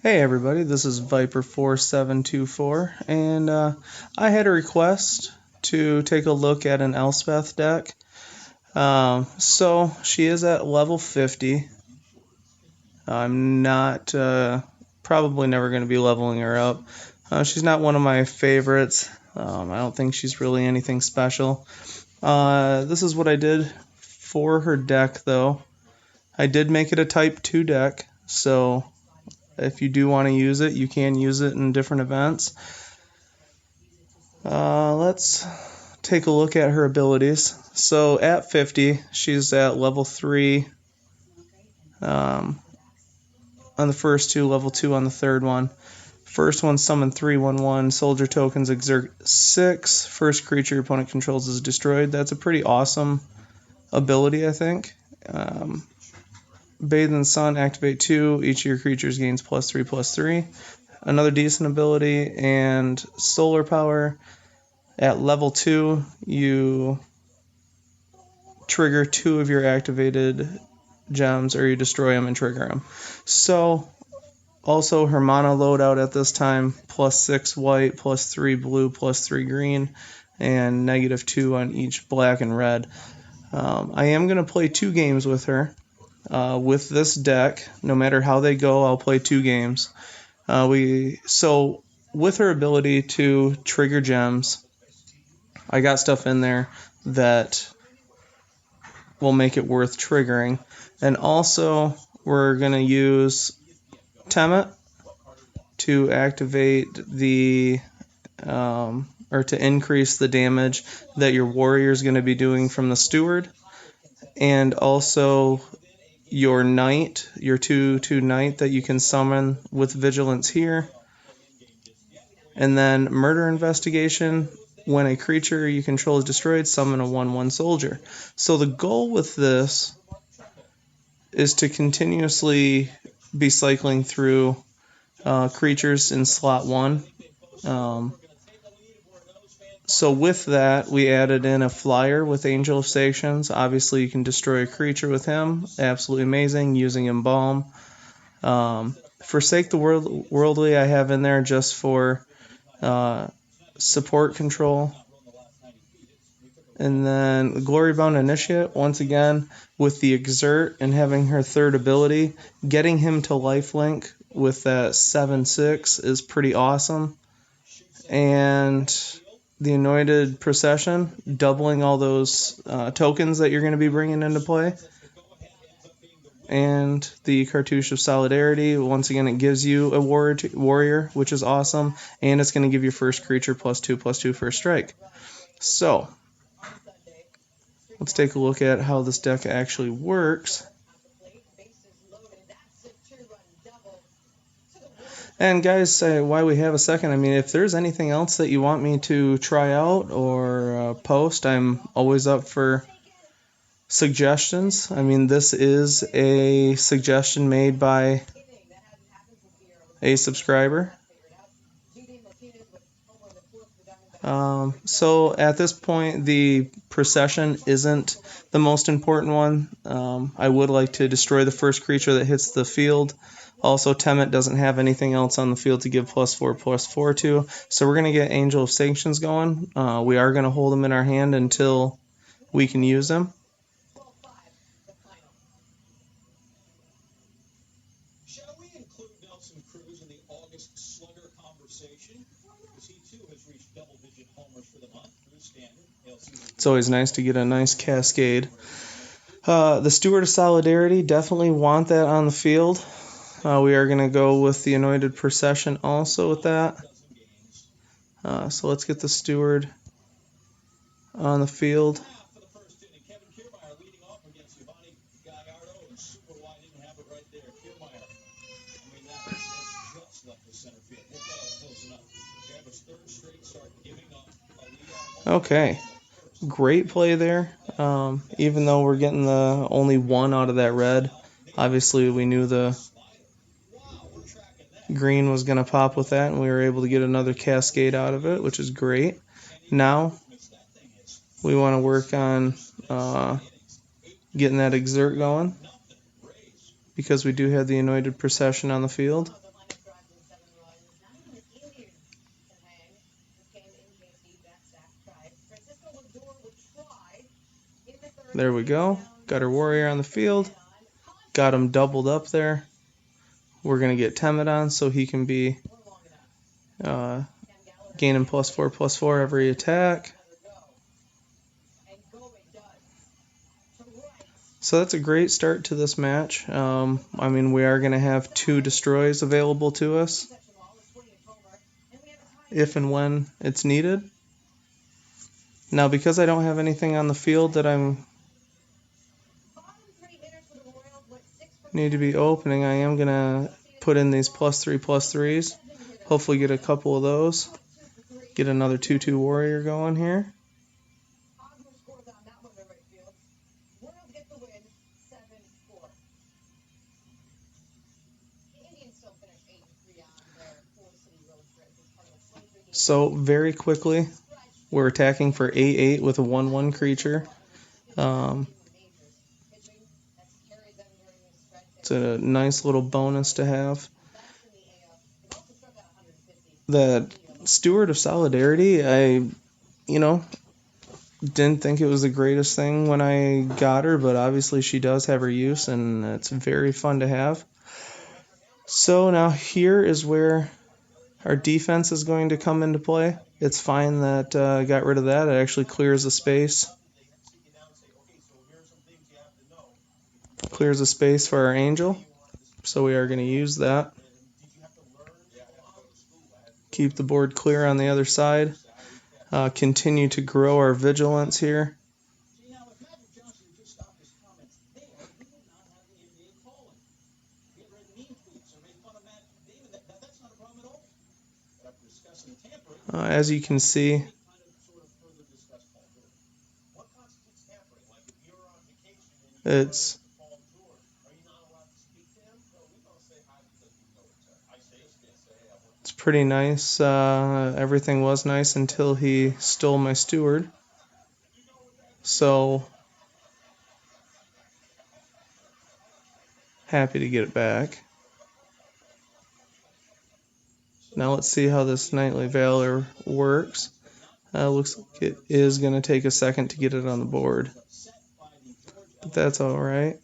Hey everybody, this is Viper4724, and I had a request to take a look at an Elspeth deck. So she is at level 50. I'm not probably never going to be leveling her up. She's not one of my favorites. I don't think she's really anything special. This is what I did for her deck, though. I did make it a Type 2 deck, so if you do want to use it, you can use it in different events. Let's take a look at her abilities. So at 50, she's at level 3 on the first two, level 2 on the third one. First one, summon 3/1/1, soldier tokens exert 6. First creature your opponent controls is destroyed. That's a pretty awesome ability, I think. Bathe in the Sun, activate 2. Each of your creatures gains +3/+3. Another decent ability. And solar power. At level 2, you trigger 2 of your activated gems, or you destroy them and trigger them. So, also her mana loadout at this time, +6 white, +3 blue, +3 green, and -2 on each black and red. I am going to play 2 games with her. With this deck, no matter how they go, I'll play 2 games. So with her ability to trigger gems, I got stuff in there that will make it worth triggering. And also, we're going to use Temet to activate the or to increase the damage that your warrior is going to be doing from the steward, and also your knight, your 2/2 knight that you can summon with vigilance here. And then murder investigation. When a creature you control is destroyed, summon a 1/1 soldier. So the goal with this is to continuously be cycling through creatures in slot 1. So with that, we added in a flyer with Angel of Sanctions. Obviously, you can destroy a creature with him. Absolutely amazing, using Embalm. Forsake the Worldly I have in there just for support control. And then Glorybound Initiate, once again, with the Exert and having her third ability, getting him to lifelink with that 7/6 is pretty awesome. And the Anointed Procession, doubling all those tokens that you're going to be bringing into play. And the Cartouche of Solidarity, once again, it gives you a warrior, which is awesome. And it's going to give your first creature +2/+2 first strike. So, let's take a look at how this deck actually works. And guys, while we have a second, I mean, if there's anything else that you want me to try out or post, I'm always up for suggestions. I mean, this is a suggestion made by a subscriber. So at this point, the procession isn't the most important one. I would like to destroy the first creature that hits the field. Also, Temet doesn't have anything else on the field to give +4/+4 to, so we're going to get Angel of Sanctions going. We are going to hold them in our hand until we can use them. Shall we include Nelson Cruz in the August slugger conversation? Because he too has reached double-digit homers for the month through standard. It's always nice to get a nice cascade. The Steward of Solidarity, definitely want that on the field. We are going to go with the Anointed Procession also with that. So let's get the Steward on the field. Okay, great play there. Even though we're getting the only 1 out of that red, obviously we knew the green was going to pop with that, and we were able to get another cascade out of it, which is great. Now we want to work on getting that Exert going, because we do have the Anointed Procession on the field. There we go. Got her warrior on the field. Got him doubled up there. We're going to get Temidon so he can be gaining +4/+4 every attack. So that's a great start to this match. I mean, we are going to have 2 destroys available to us if and when it's needed. Now, because I don't have anything on the field that I'm need to be opening, I am going to put in these +3/+3s. Hopefully get a couple of those. Get another 2/2 warrior going here. So very quickly, we're attacking for 8/8 with a 1/1 creature. It's a nice little bonus to have. The Steward of Solidarity, I didn't think it was the greatest thing when I got her, but obviously she does have her use, and it's very fun to have. So now here is where our defense is going to come into play. It's fine that I got rid of that. It actually clears the space. Clears the space for our angel. So we are going to use that. Keep the board clear on the other side. Continue to grow our vigilance here. As you can see, it's pretty nice. Everything was nice until he stole my steward. So happy to get it back. Now let's see how this Knightly Valor works. Looks like it is going to take a second to get it on the board. But that's alright.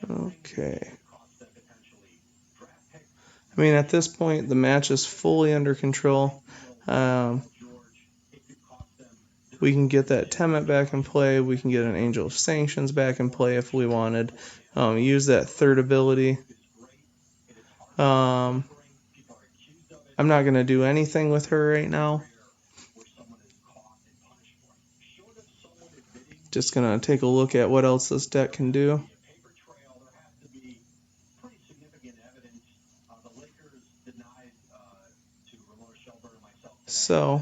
Okay. I mean, at this point, the match is fully under control. We can get that Temet back in play. We can get an Angel of Sanctions back in play if we wanted. Use that third ability. I'm not going to do anything with her right now. Just going to take a look at what else this deck can do. So,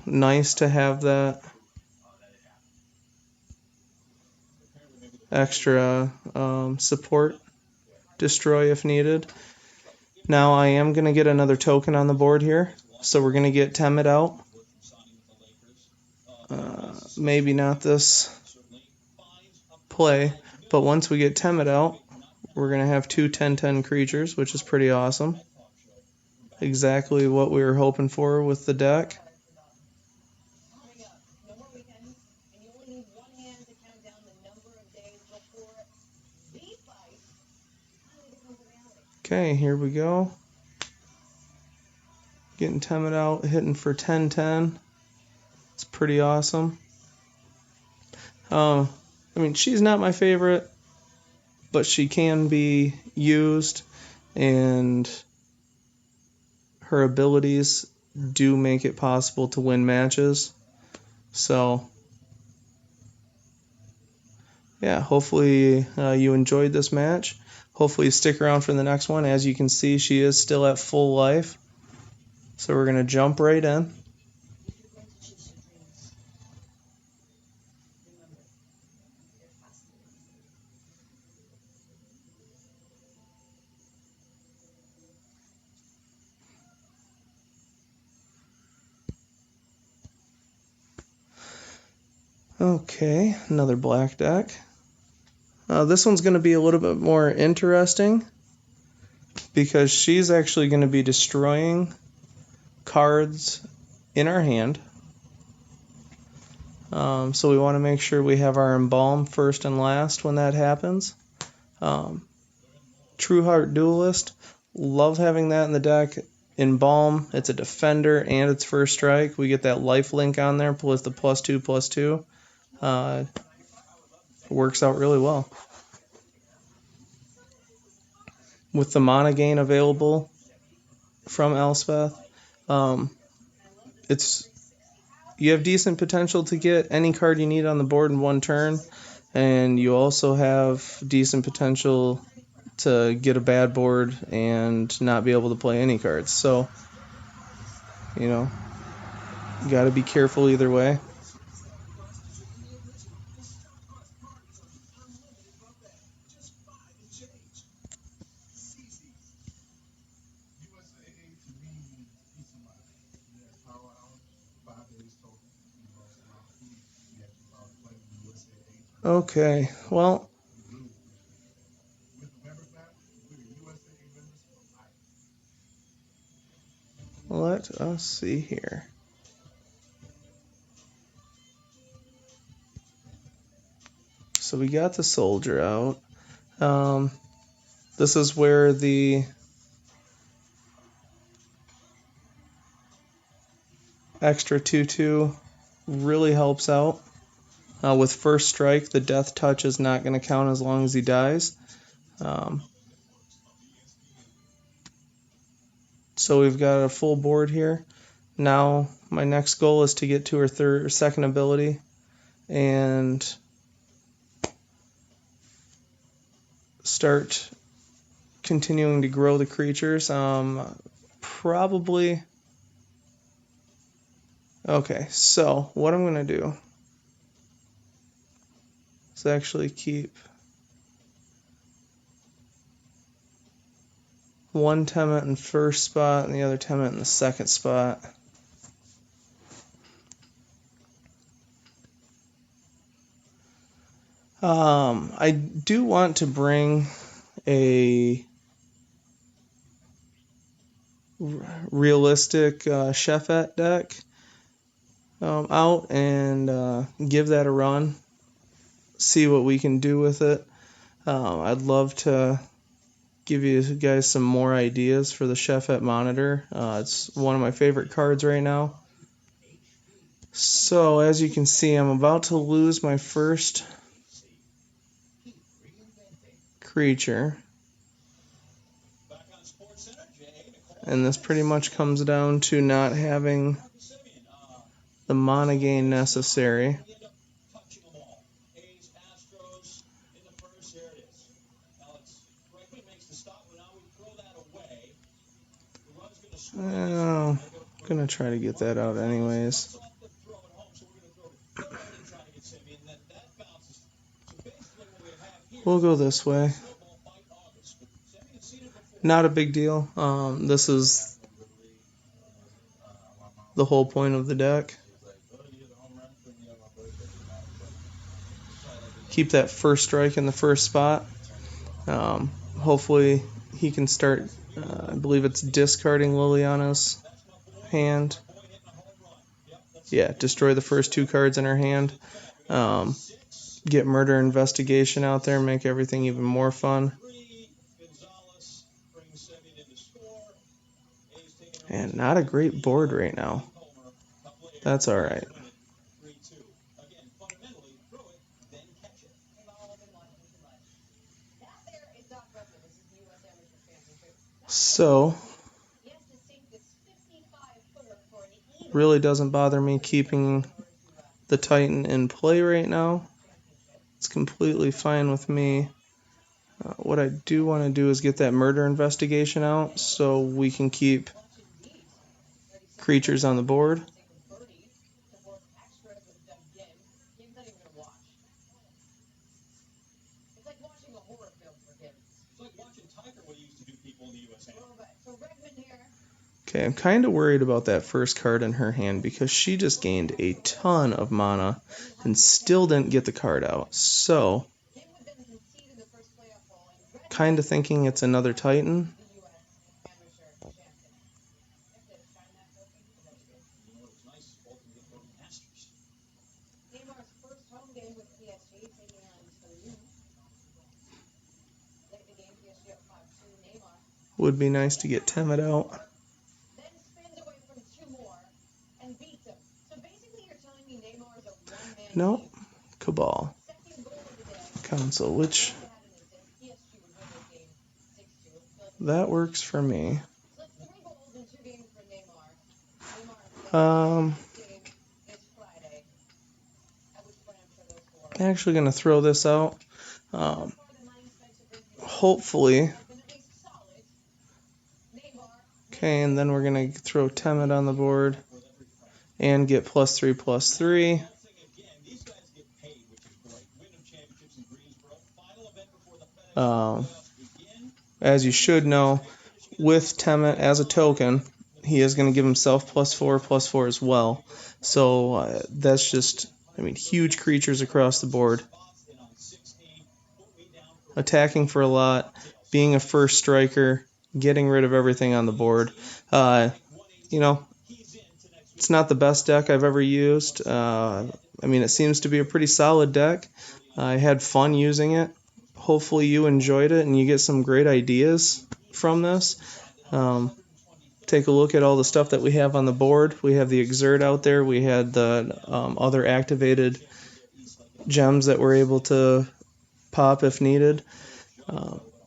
nice to have that extra support destroy if needed. Now I am going to get another token on the board here. So we're going to get Temet out. Maybe not this play, but once we get Temet out, we're going to have 2 10/10 creatures, which is pretty awesome. Exactly what we were hoping for with the deck. Okay, here we go. Getting Temet out, hitting for 10/10. It's pretty awesome. I mean, she's not my favorite, but she can be used, and her abilities do make it possible to win matches. So, yeah, hopefully you enjoyed this match. Hopefully you stick around for the next one. As you can see, she is still at full life. So we're going to jump right in. Okay, another black deck. This one's going to be a little bit more interesting because she's actually going to be destroying cards in our hand. So we want to make sure we have our Embalm first and last when that happens. True Heart Duelist, love having that in the deck. Embalm, it's a defender and it's first strike. We get that life link on there plus the +2/+2. Works out really well. With the mana gain available from Elspeth, you have decent potential to get any card you need on the board in one turn, and you also have decent potential to get a bad board and not be able to play any cards. So, you got to be careful either way. Okay, well, let us see here. So we got the soldier out. This is where the extra 2/2 really helps out. With first strike, the death touch is not going to count as long as he dies. So we've got a full board here. Now my next goal is to get to her second ability and start continuing to grow the creatures. Probably. Okay, so what I'm going to do is actually keep one Temet in first spot and the other Temet in the second spot. I do want to bring a realistic Sheffet deck out and give that a run, see what we can do with it. I'd love to give you guys some more ideas for the Sheffet monitor. It's one of my favorite cards right now. So as you can see, I'm about to lose my first creature, and this pretty much comes down to not having the mana gain necessary. I'm gonna try to get that out anyways. We'll go this way. Not a big deal. This is the whole point of the deck. Keep that first strike in the first spot. Hopefully he can start, I believe it's discarding Liliana's hand. Yeah, destroy the first two cards in her hand. Get Murder Investigation out there, make everything even more fun. And not a great board right now. That's alright. So, really doesn't bother me keeping the Titan in play right now. It's completely fine with me. What I do want to do is get that Murder Investigation out so we can keep creatures on the board. Okay, I'm kind of worried about that first card in her hand because she just gained a ton of mana and still didn't get the card out. So, kind of thinking it's another Titan. Would be nice to get Temid out. Nope. Cabal. Console, which... that works for me. Actually going to throw this out. Hopefully. Okay, and then we're going to throw Temid on the board and get +3/+3. As you should know, with Temid as a token, he is going to give himself +4/+4 as well. So that's just, huge creatures across the board. Attacking for a lot, being a first striker, getting rid of everything on the board. It's not the best deck I've ever used. It seems to be a pretty solid deck. I had fun using it. Hopefully you enjoyed it and you get some great ideas from this. Take a look at all the stuff that we have on the board. We have the Exert out there. We had the other activated gems that we're able to pop if needed.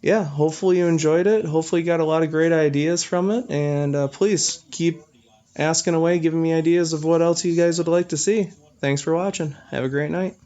Hopefully you enjoyed it. Hopefully you got a lot of great ideas from it. And please keep asking away, giving me ideas of what else you guys would like to see. Thanks for watching. Have a great night.